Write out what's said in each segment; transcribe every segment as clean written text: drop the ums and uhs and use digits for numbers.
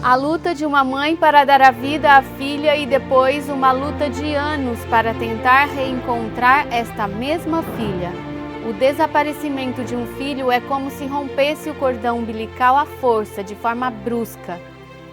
A luta de uma mãe para dar a vida à filha e depois uma luta de anos para tentar reencontrar esta mesma filha. O desaparecimento de um filho é como se rompesse o cordão umbilical à força, de forma brusca.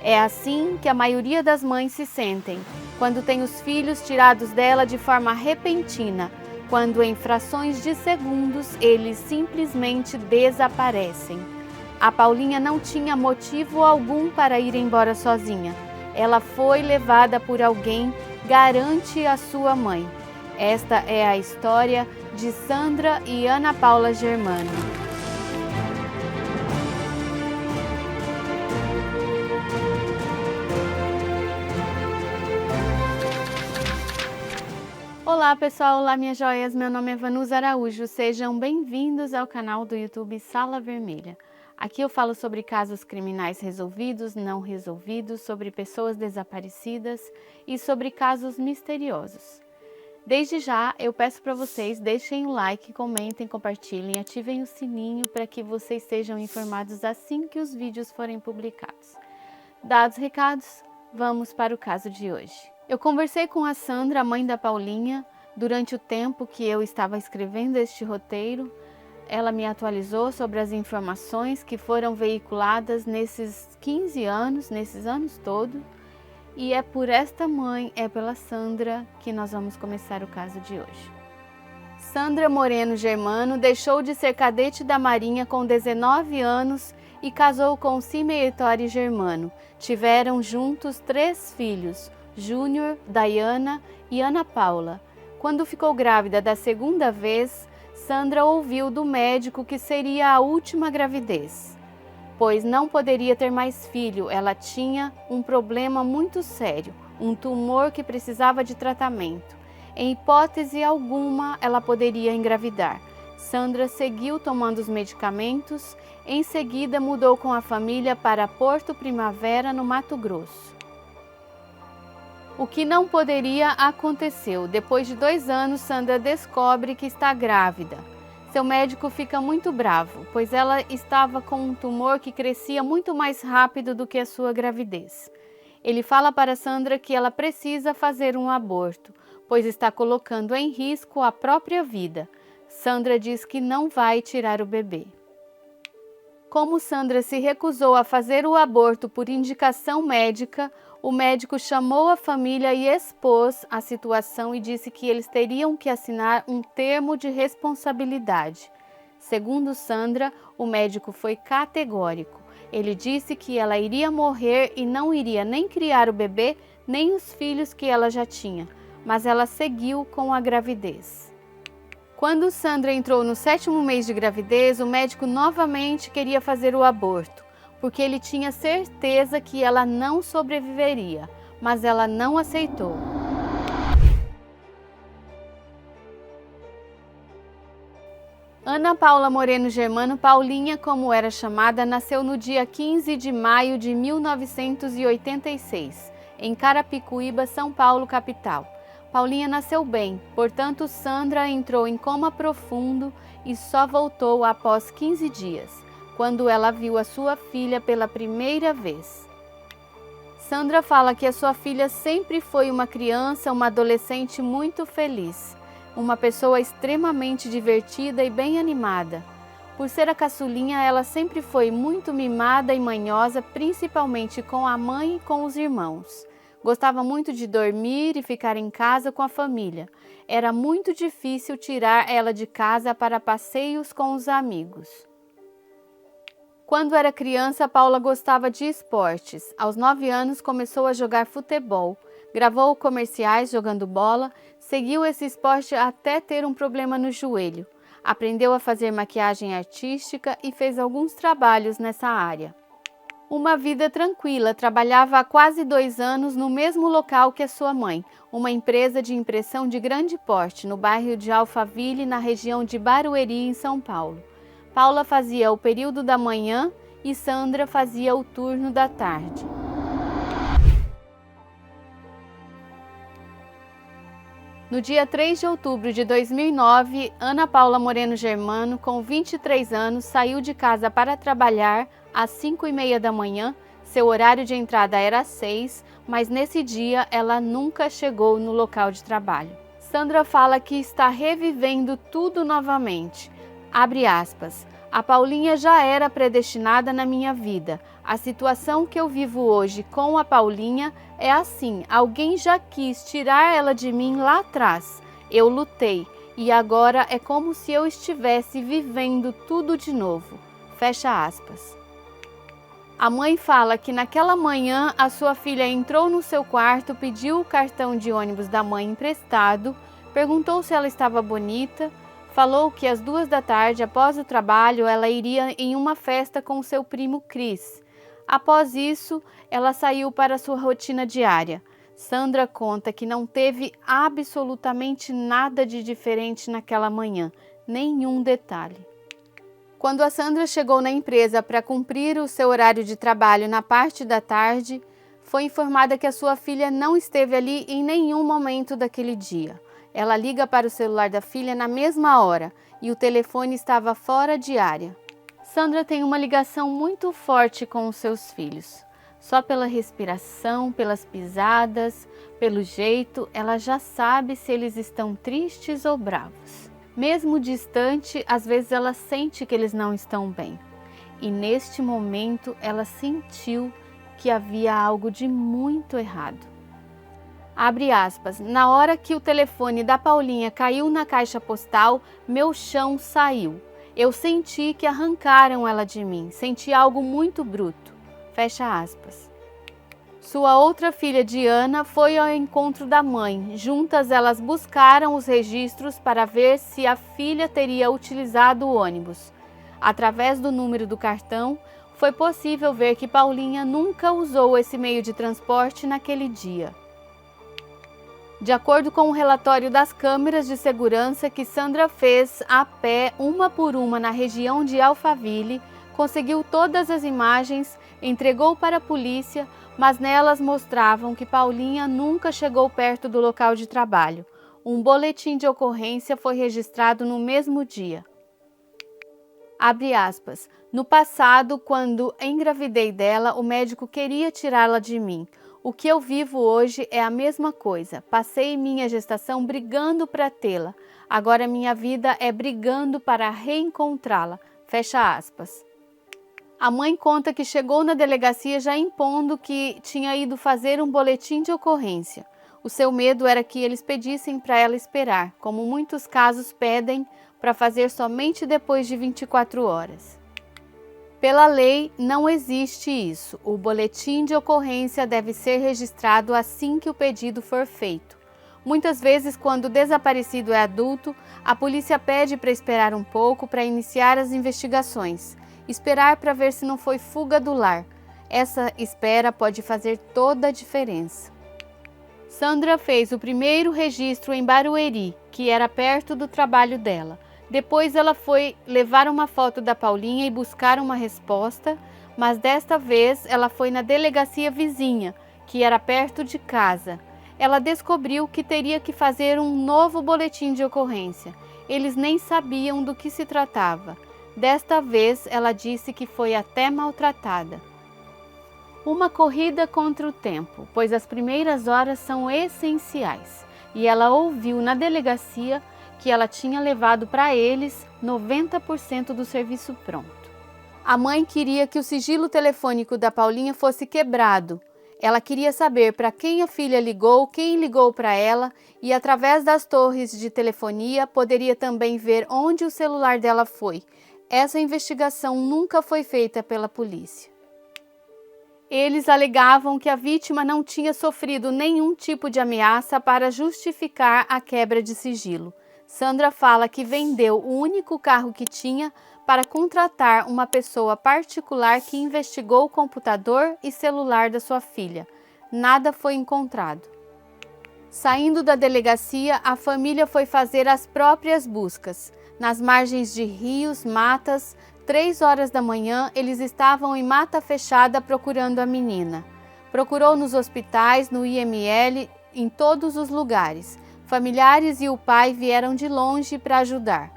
É assim que a maioria das mães se sentem, quando tem os filhos tirados dela de forma repentina, quando em frações de segundos eles simplesmente desaparecem. A Paulinha não tinha motivo algum para ir embora sozinha. Ela foi levada por alguém, garante a sua mãe. Esta é a história de Sandra e Ana Paula Germano. Olá pessoal, olá minhas joias, meu nome é Vanusa Araújo, sejam bem-vindos ao canal do YouTube Sala Vermelha. Aqui eu falo sobre casos criminais resolvidos, não resolvidos, sobre pessoas desaparecidas e sobre casos misteriosos. Desde já, eu peço para vocês, deixem o like, comentem, compartilhem, ativem o sininho para que vocês sejam informados assim que os vídeos forem publicados. Dados os recados, vamos para o caso de hoje. Eu conversei com a Sandra, a mãe da Paulinha, durante o tempo que eu estava escrevendo este roteiro. Ela me atualizou sobre as informações que foram veiculadas nesses 15 anos, nesses anos todos. E é por esta mãe, é pela Sandra, que nós vamos começar o caso de hoje. Sandra Moreno Germano deixou de ser cadete da Marinha com 19 anos e casou com Cime Ettore Germano. Tiveram juntos 3 filhos, Júnior, Dayana e Ana Paula. Quando ficou grávida da segunda vez, Sandra ouviu do médico que seria a última gravidez, pois não poderia ter mais filho. Ela tinha um problema muito sério, um tumor que precisava de tratamento. Em hipótese alguma, ela poderia engravidar. Sandra seguiu tomando os medicamentos. Em seguida, mudou com a família para Porto Primavera, no Mato Grosso. O que não poderia aconteceu. Depois de 2 anos, Sandra descobre que está grávida. Seu médico fica muito bravo, pois ela estava com um tumor que crescia muito mais rápido do que a sua gravidez. Ele fala para Sandra que ela precisa fazer um aborto, pois está colocando em risco a própria vida. Sandra diz que não vai tirar o bebê. Como Sandra se recusou a fazer o aborto por indicação médica, o médico chamou a família e expôs a situação e disse que eles teriam que assinar um termo de responsabilidade. Segundo Sandra, o médico foi categórico. Ele disse que ela iria morrer e não iria nem criar o bebê, nem os filhos que ela já tinha, mas ela seguiu com a gravidez. Quando Sandra entrou no 7º mês de gravidez, o médico novamente queria fazer o aborto, porque ele tinha certeza que ela não sobreviveria, mas ela não aceitou. Ana Paula Moreno Germano, Paulinha, como era chamada, nasceu no dia 15 de maio de 1986, em Carapicuíba, São Paulo, capital. Paulinha nasceu bem, portanto Sandra entrou em coma profundo e só voltou após 15 dias, quando ela viu a sua filha pela primeira vez. Sandra fala que a sua filha sempre foi uma criança, uma adolescente muito feliz, uma pessoa extremamente divertida e bem animada. Por ser a caçulinha, ela sempre foi muito mimada e manhosa, principalmente com a mãe e com os irmãos. Gostava muito de dormir e ficar em casa com a família. Era muito difícil tirar ela de casa para passeios com os amigos. Quando era criança, Paula gostava de esportes. Aos 9 anos, começou a jogar futebol. Gravou comerciais jogando bola, seguiu esse esporte até ter um problema no joelho. Aprendeu a fazer maquiagem artística e fez alguns trabalhos nessa área. Uma vida tranquila, trabalhava há quase 2 anos no mesmo local que a sua mãe, uma empresa de impressão de grande porte, no bairro de Alphaville, na região de Barueri, em São Paulo. Paula fazia o período da manhã e Sandra fazia o turno da tarde. No dia 3 de outubro de 2009, Ana Paula Moreno Germano, com 23 anos, saiu de casa para trabalhar às 5h30 da manhã, Seu horário de entrada era às 6, mas nesse dia ela nunca chegou no local de trabalho. Sandra fala que está revivendo tudo novamente. Abre aspas. A Paulinha já era predestinada na minha vida. A situação que eu vivo hoje com a Paulinha é assim, alguém já quis tirar ela de mim lá atrás. Eu lutei e agora é como se eu estivesse vivendo tudo de novo. Fecha aspas. A mãe fala que naquela manhã a sua filha entrou no seu quarto, pediu o cartão de ônibus da mãe emprestado, perguntou se ela estava bonita, falou que às 14h, após o trabalho, ela iria em uma festa com seu primo Cris. Após isso, ela saiu para sua rotina diária. Sandra conta que não teve absolutamente nada de diferente naquela manhã, nenhum detalhe. Quando a Sandra chegou na empresa para cumprir o seu horário de trabalho na parte da tarde, foi informada que a sua filha não esteve ali em nenhum momento daquele dia. Ela liga para o celular da filha na mesma hora e o telefone estava fora de área. Sandra tem uma ligação muito forte com os seus filhos. Só pela respiração, pelas pisadas, pelo jeito, ela já sabe se eles estão tristes ou bravos. Mesmo distante, às vezes ela sente que eles não estão bem. E neste momento ela sentiu que havia algo de muito errado. Abre aspas, na hora que o telefone da Paulinha caiu na caixa postal, meu chão saiu. Eu senti que arrancaram ela de mim, senti algo muito bruto. Fecha aspas. Sua outra filha, Diana, foi ao encontro da mãe. Juntas elas buscaram os registros para ver se a filha teria utilizado o ônibus. Através do número do cartão, foi possível ver que Paulinha nunca usou esse meio de transporte naquele dia. De acordo com o relatório das câmeras de segurança que Sandra fez a pé, uma por uma, na região de Alphaville, conseguiu todas as imagens, entregou para a polícia, mas nelas mostravam que Paulinha nunca chegou perto do local de trabalho. Um boletim de ocorrência foi registrado no mesmo dia. Abre aspas, no passado, quando engravidei dela, o médico queria tirá-la de mim. O que eu vivo hoje é a mesma coisa. Passei minha gestação brigando para tê-la. Agora minha vida é brigando para reencontrá-la. Fecha aspas. A mãe conta que chegou na delegacia já impondo que tinha ido fazer um boletim de ocorrência. O seu medo era que eles pedissem para ela esperar, como muitos casos pedem para fazer somente depois de 24 horas. Pela lei, não existe isso. O boletim de ocorrência deve ser registrado assim que o pedido for feito. Muitas vezes, quando o desaparecido é adulto, a polícia pede para esperar um pouco para iniciar as investigações. Esperar para ver se não foi fuga do lar. Essa espera pode fazer toda a diferença. Sandra fez o primeiro registro em Barueri, que era perto do trabalho dela. Depois ela foi levar uma foto da Paulinha e buscar uma resposta, mas desta vez ela foi na delegacia vizinha, que era perto de casa. Ela descobriu que teria que fazer um novo boletim de ocorrência. Eles nem sabiam do que se tratava. Desta vez ela disse que foi até maltratada. Uma corrida contra o tempo, pois as primeiras horas são essenciais. E ela ouviu na delegacia que ela tinha levado para eles 90% do serviço pronto. A mãe queria que o sigilo telefônico da Paulinha fosse quebrado. Ela queria saber para quem a filha ligou, quem ligou para ela e, através das torres de telefonia, poderia também ver onde o celular dela foi. Essa investigação nunca foi feita pela polícia. Eles alegavam que a vítima não tinha sofrido nenhum tipo de ameaça para justificar a quebra de sigilo. Sandra fala que vendeu o único carro que tinha para contratar uma pessoa particular que investigou o computador e celular da sua filha. Nada foi encontrado. Saindo da delegacia, a família foi fazer as próprias buscas. Nas margens de rios, matas, 3 horas da manhã, eles estavam em mata fechada procurando a menina. Procurou nos hospitais, no IML, em todos os lugares. Familiares e o pai vieram de longe para ajudar.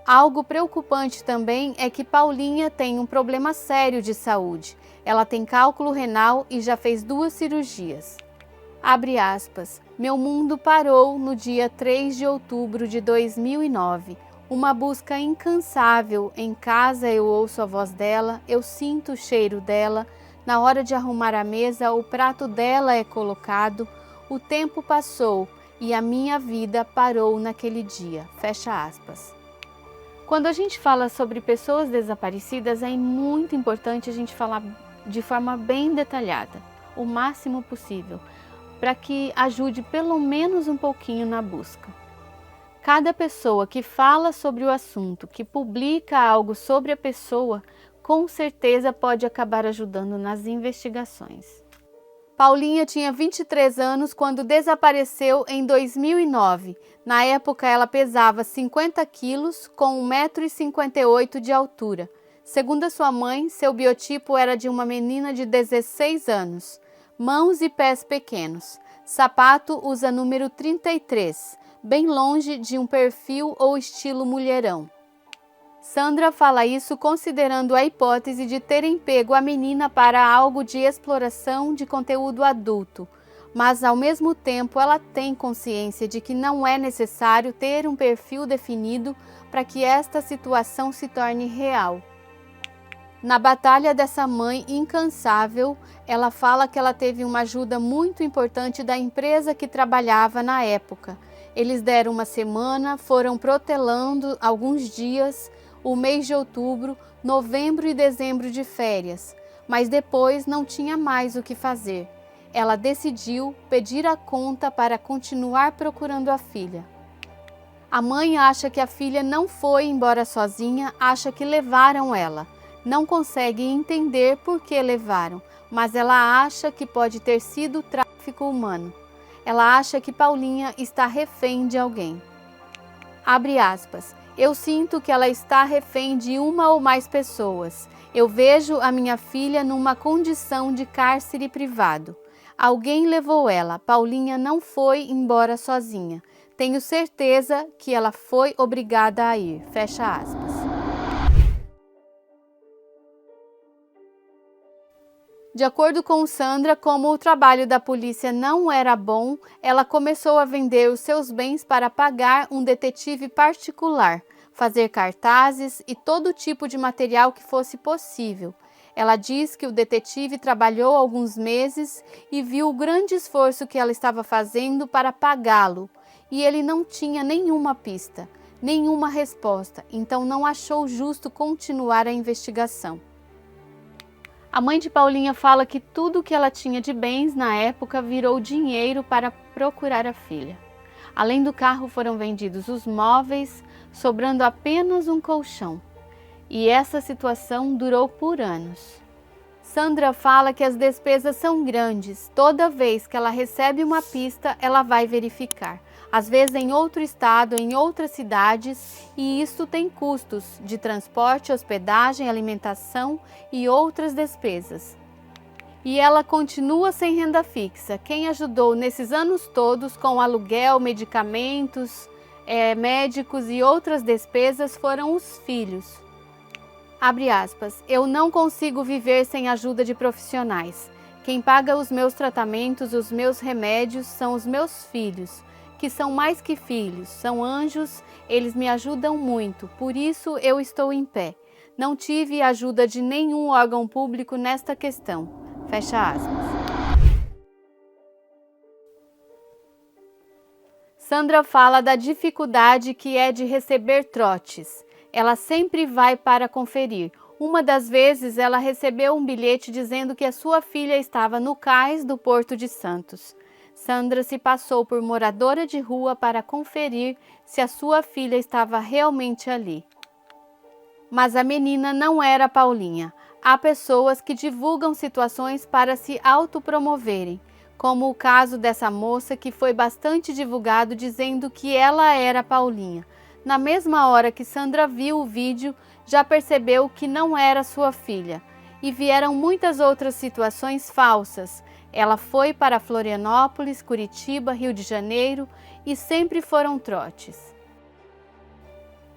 Algo preocupante também é que Paulinha tem um problema sério de saúde. Ela tem cálculo renal e já fez 2 cirurgias. Abre aspas. Meu mundo parou no dia 3 de outubro de 2009. Uma busca incansável. Em casa eu ouço a voz dela, eu sinto o cheiro dela. Na hora de arrumar a mesa, o prato dela é colocado. O tempo passou e a minha vida parou naquele dia. Fecha aspas. Quando a gente fala sobre pessoas desaparecidas, é muito importante a gente falar de forma bem detalhada, o máximo possível, para que ajude pelo menos um pouquinho na busca. Cada pessoa que fala sobre o assunto, que publica algo sobre a pessoa, com certeza pode acabar ajudando nas investigações. Paulinha tinha 23 anos quando desapareceu em 2009. Na época ela pesava 50 quilos com 1,58 m de altura. Segundo a sua mãe, seu biotipo era de uma menina de 16 anos. Mãos e pés pequenos. Sapato usa número 33, bem longe de um perfil ou estilo mulherão. Sandra fala isso considerando a hipótese de terem pego a menina para algo de exploração de conteúdo adulto, mas ao mesmo tempo ela tem consciência de que não é necessário ter um perfil definido para que esta situação se torne real. Na batalha dessa mãe incansável, ela fala que ela teve uma ajuda muito importante da empresa que trabalhava na época. Eles deram uma semana, foram protelando alguns dias, o mês de outubro, novembro e dezembro de férias, mas depois não tinha mais o que fazer. Ela decidiu pedir a conta para continuar procurando a filha. A mãe acha que a filha não foi embora sozinha, acha que levaram ela. Não consegue entender por que levaram, mas ela acha que pode ter sido tráfico humano. Ela acha que Paulinha está refém de alguém. Abre aspas. Eu sinto que ela está refém de uma ou mais pessoas. Eu vejo a minha filha numa condição de cárcere privado. Alguém levou ela. Paulinha não foi embora sozinha. Tenho certeza que ela foi obrigada a ir. Fecha aspas. De acordo com Sandra, como o trabalho da polícia não era bom, ela começou a vender os seus bens para pagar um detetive particular, fazer cartazes e todo tipo de material que fosse possível. Ela diz que o detetive trabalhou alguns meses e viu o grande esforço que ela estava fazendo para pagá-lo, e ele não tinha nenhuma pista, nenhuma resposta, então não achou justo continuar a investigação. A mãe de Paulinha fala que tudo que ela tinha de bens na época virou dinheiro para procurar a filha. Além do carro, foram vendidos os móveis, sobrando apenas um colchão. E essa situação durou por anos. Sandra fala que as despesas são grandes. Toda vez que ela recebe uma pista, ela vai verificar. Às vezes em outro estado, em outras cidades, e isso tem custos de transporte, hospedagem, alimentação e outras despesas. E ela continua sem renda fixa. Quem ajudou nesses anos todos com aluguel, medicamentos, médicos e outras despesas foram os filhos. Abre aspas, eu não consigo viver sem ajuda de profissionais. Quem paga os meus tratamentos, os meus remédios são os meus filhos, que são mais que filhos, são anjos, eles me ajudam muito, por isso eu estou em pé. Não tive ajuda de nenhum órgão público nesta questão. Fecha aspas. Sandra fala da dificuldade que é de receber trotes. Ela sempre vai para conferir. Uma das vezes ela recebeu um bilhete dizendo que a sua filha estava no cais do Porto de Santos. Sandra se passou por moradora de rua para conferir se a sua filha estava realmente ali. Mas a menina não era Paulinha. Há pessoas que divulgam situações para se autopromoverem, como o caso dessa moça que foi bastante divulgado dizendo que ela era Paulinha. Na mesma hora que Sandra viu o vídeo, já percebeu que não era sua filha. E vieram muitas outras situações falsas. Ela foi para Florianópolis, Curitiba, Rio de Janeiro e sempre foram trotes.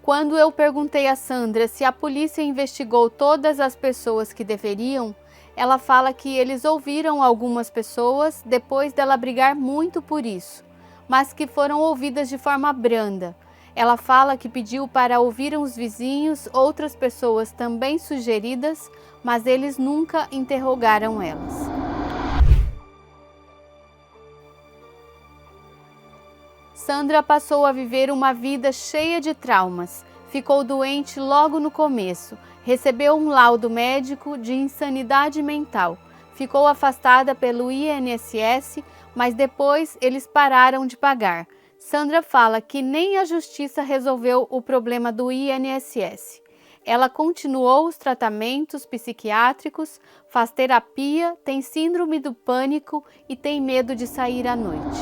Quando eu perguntei a Sandra se a polícia investigou todas as pessoas que deveriam, ela fala que eles ouviram algumas pessoas depois dela brigar muito por isso, mas que foram ouvidas de forma branda. Ela fala que pediu para ouvir os vizinhos, outras pessoas também sugeridas, mas eles nunca interrogaram elas. Sandra passou a viver uma vida cheia de traumas. Ficou doente logo no começo, recebeu um laudo médico de insanidade mental, ficou afastada pelo INSS, mas depois eles pararam de pagar. Sandra fala que nem a justiça resolveu o problema do INSS. Ela continuou os tratamentos psiquiátricos, faz terapia, tem síndrome do pânico e tem medo de sair à noite.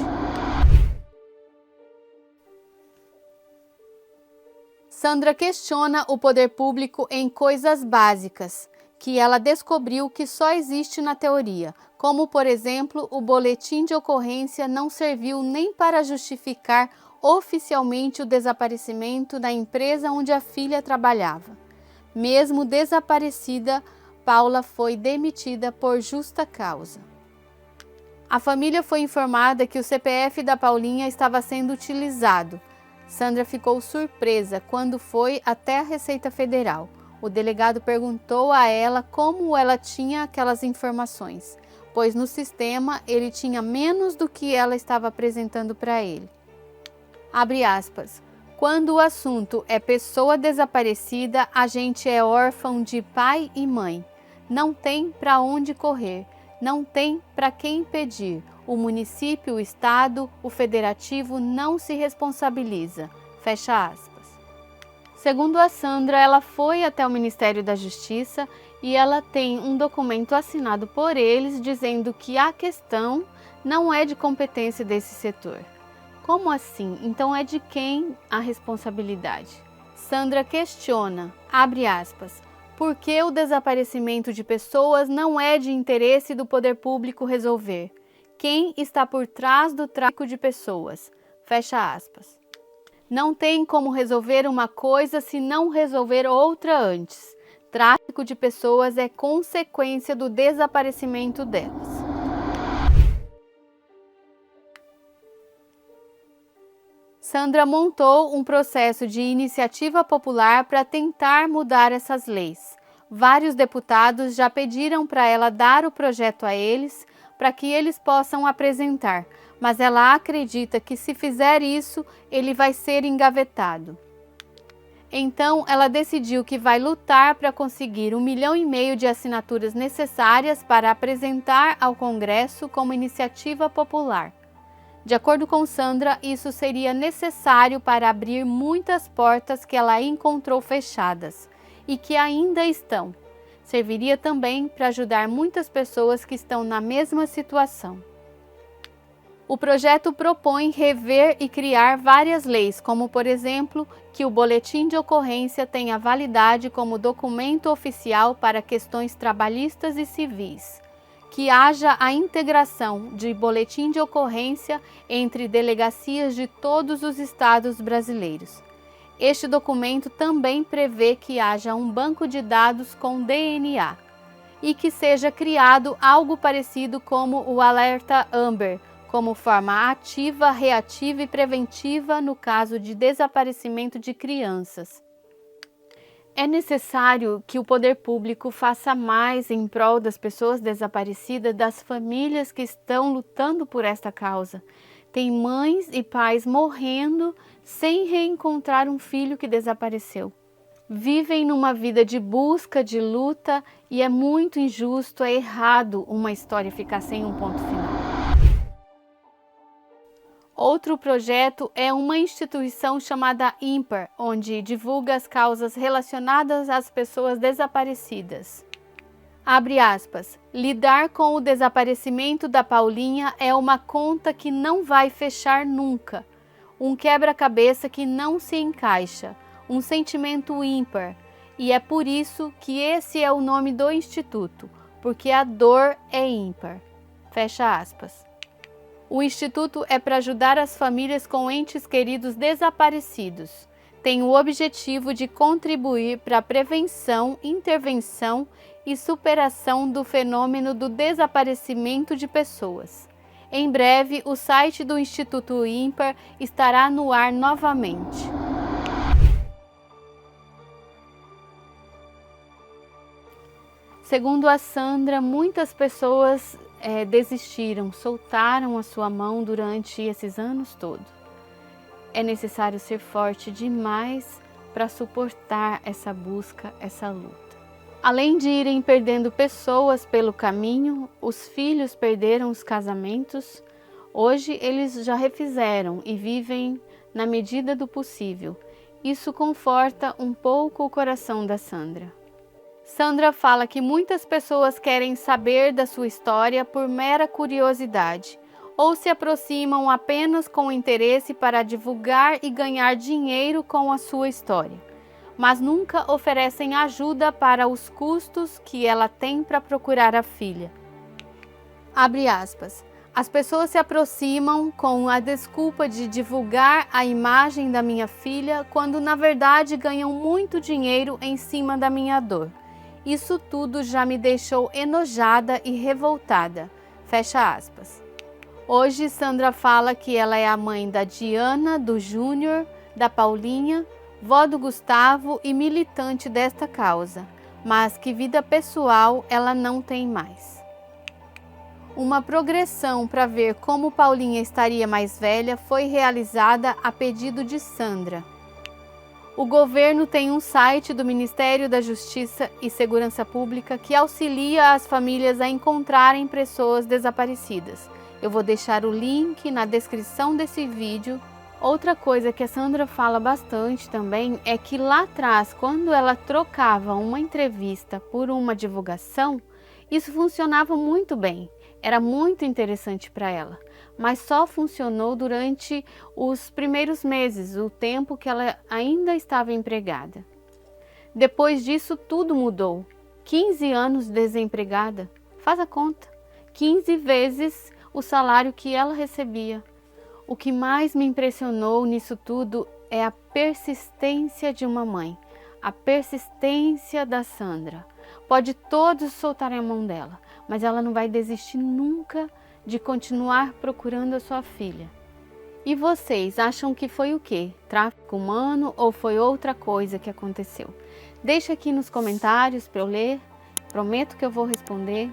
Sandra questiona o poder público em coisas básicas, que ela descobriu que só existe na teoria, como, por exemplo, o boletim de ocorrência não serviu nem para justificar oficialmente o desaparecimento da empresa onde a filha trabalhava. Mesmo desaparecida, Paula foi demitida por justa causa. A família foi informada que o CPF da Paulinha estava sendo utilizado. Sandra ficou surpresa quando foi até a Receita Federal. O delegado perguntou a ela como ela tinha aquelas informações, pois no sistema ele tinha menos do que ela estava apresentando para ele. Abre aspas. Quando o assunto é pessoa desaparecida, a gente é órfão de pai e mãe. Não tem para onde correr, não tem para quem pedir. O município, o estado, o federativo não se responsabiliza. Fecha aspas. Segundo a Sandra, ela foi até o Ministério da Justiça e ela tem um documento assinado por eles dizendo que a questão não é de competência desse setor. Como assim? Então é de quem a responsabilidade? Sandra questiona, abre aspas, por que o desaparecimento de pessoas não é de interesse do poder público resolver? Quem está por trás do tráfico de pessoas? Fecha aspas. Não tem como resolver uma coisa se não resolver outra antes. Tráfico de pessoas é consequência do desaparecimento delas. Sandra montou um processo de iniciativa popular para tentar mudar essas leis. Vários deputados já pediram para ela dar o projeto a eles, para que eles possam apresentar, mas ela acredita que se fizer isso, ele vai ser engavetado. Então, ela decidiu que vai lutar para conseguir 1,5 milhão de assinaturas necessárias para apresentar ao Congresso como iniciativa popular. De acordo com Sandra, isso seria necessário para abrir muitas portas que ela encontrou fechadas e que ainda estão. Serviria também para ajudar muitas pessoas que estão na mesma situação. O projeto propõe rever e criar várias leis, como, por exemplo, que o boletim de ocorrência tenha validade como documento oficial para questões trabalhistas e civis, que haja a integração de boletim de ocorrência entre delegacias de todos os estados brasileiros. Este documento também prevê que haja um banco de dados com DNA e que seja criado algo parecido como o alerta Amber, como forma ativa, reativa e preventiva no caso de desaparecimento de crianças. É necessário que o poder público faça mais em prol das pessoas desaparecidas, das famílias que estão lutando por esta causa. Tem mães e pais morrendo sem reencontrar um filho que desapareceu. Vivem numa vida de busca, de luta, e é muito injusto, é errado uma história ficar sem um ponto final. Outro projeto é uma instituição chamada IMPAR, onde divulga as causas relacionadas às pessoas desaparecidas. Abre aspas, lidar com o desaparecimento da Paulinha é uma conta que não vai fechar nunca, um quebra-cabeça que não se encaixa, um sentimento ímpar, e é por isso que esse é o nome do instituto, porque a dor é ímpar. Fecha aspas. O Instituto é para ajudar as famílias com entes queridos desaparecidos. Tem o objetivo de contribuir para a prevenção, intervenção e superação do fenômeno do desaparecimento de pessoas. Em breve, o site do Instituto Ímpar estará no ar novamente. Segundo a Sandra, muitas pessoas desistiram, soltaram a sua mão durante esses anos todos. É necessário ser forte demais para suportar essa busca, essa luta. Além de irem perdendo pessoas pelo caminho, os filhos perderam os casamentos. Hoje eles já refizeram e vivem na medida do possível. Isso conforta um pouco o coração da Sandra. Sandra fala que muitas pessoas querem saber da sua história por mera curiosidade, ou se aproximam apenas com interesse para divulgar e ganhar dinheiro com a sua história, mas nunca oferecem ajuda para os custos que ela tem para procurar a filha. Abre aspas. As pessoas se aproximam com a desculpa de divulgar a imagem da minha filha, quando na verdade ganham muito dinheiro em cima da minha dor. Isso tudo já me deixou enojada e revoltada. Fecha aspas. Hoje, Sandra fala que ela é a mãe da Diana, do Júnior, da Paulinha, vó do Gustavo e militante desta causa, mas que vida pessoal ela não tem mais. Uma progressão para ver como Paulinha estaria mais velha foi realizada a pedido de Sandra. O governo tem um site do Ministério da Justiça e Segurança Pública que auxilia as famílias a encontrarem pessoas desaparecidas. Eu vou deixar o link na descrição desse vídeo. Outra coisa que a Sandra fala bastante também é que lá atrás, quando ela trocava uma entrevista por uma divulgação, isso funcionava muito bem, era muito interessante para ela. Mas só funcionou durante os primeiros meses, o tempo que ela ainda estava empregada. Depois disso, tudo mudou. 15 anos desempregada, faz a conta, 15 vezes o salário que ela recebia. O que mais me impressionou nisso tudo é a persistência de uma mãe, a persistência da Sandra. Pode todos soltarem a mão dela, mas ela não vai desistir nunca de continuar procurando a sua filha. E vocês acham que foi o quê? Tráfico humano ou foi outra coisa que aconteceu? Deixa aqui nos comentários para eu ler, prometo que eu vou responder.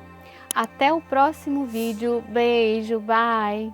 Até o próximo vídeo, beijo, bye!